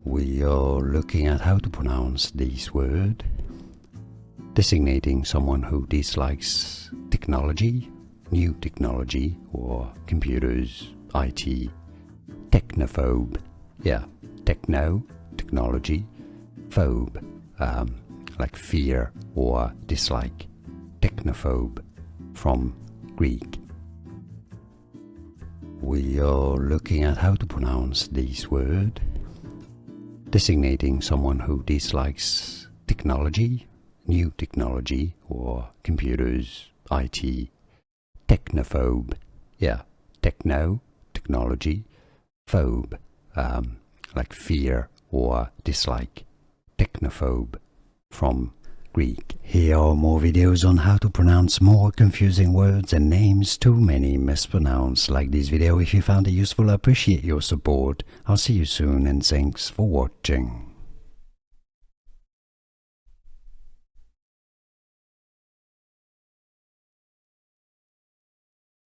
We are looking at how to pronounce this word, designating someone who dislikes technology, new technology, or computers, IT, technophobe. Yeah, techno, technology, phobe, like fear or dislike, technophobe, from Greek. We are looking at how to pronounce this word, designating someone who dislikes technology, new technology, or computers, IT, technophobe. Yeah, techno, technology, phobe, like fear or dislike, technophobe, from Greek. Here are more videos on how to pronounce more confusing words and names too many mispronounced. Like this video if you found it useful. I appreciate your support. I'll see you soon and thanks for watching.